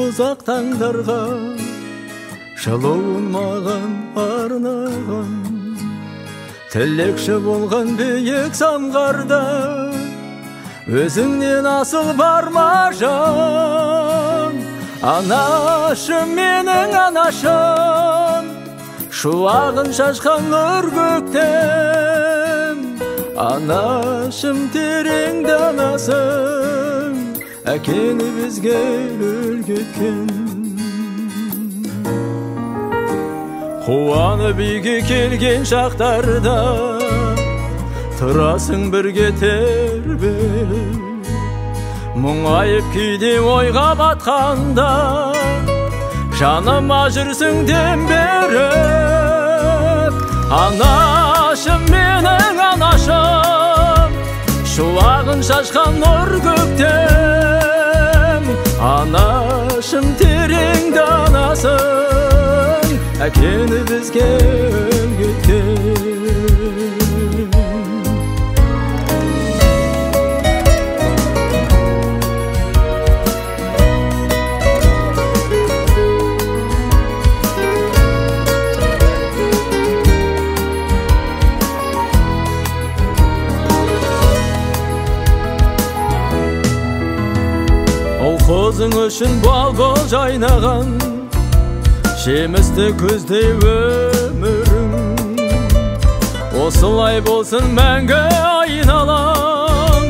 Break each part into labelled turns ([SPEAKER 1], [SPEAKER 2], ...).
[SPEAKER 1] ұзақ таңдарға жылуын маған арнаған, тілекші болған биік самғарда өзіңнен асыл бар ма жан? Анашым, менің анашым, шуағын шашқан нұр көктем. Анашым, тереңді анасың, әкені бізге үлгеткен. Қуанып үйге келген шақтарда тұрасың бірге тербеліп, мұңайып кейде ойға батқанда жаныма жүрсің дем беріп. Анашым, менің анашым, шуағын шашқан нұр көктем. Анашым, тереңді анасың, әкені бізге үлгеткен. Қозың үшін бал-бұл жайнаған, жемісті көздей өмірің. Осылай болсын мәңгі айналам,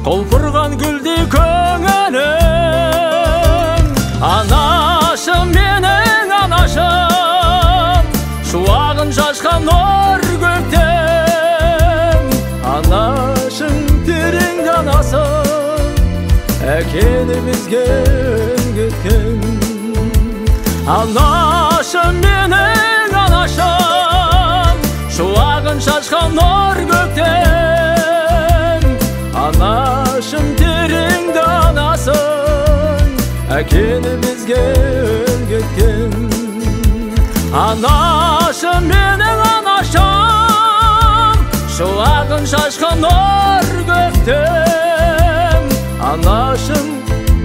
[SPEAKER 1] құлпырған гүлдей көңілім. Анашым, менің анашым, шуағын шашқан нұр көктем. Анашым, тереңді анасың, әкені бізге үлгеткен. Анашым, менің анашым, шуағын шашқан нұр көктем. Анашым, тереңді анасың, әкені бізге үлгеткен. Анашым, менің анашым, шуағын шашқан нұр көктем. Анашым,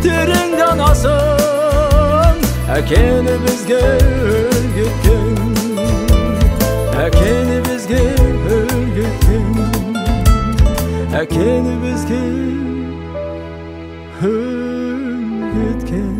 [SPEAKER 1] тереңді анасың, әкені бізге үлгеткен. Әкені бізге үлгеткен. Әкені бізге үлгеткен.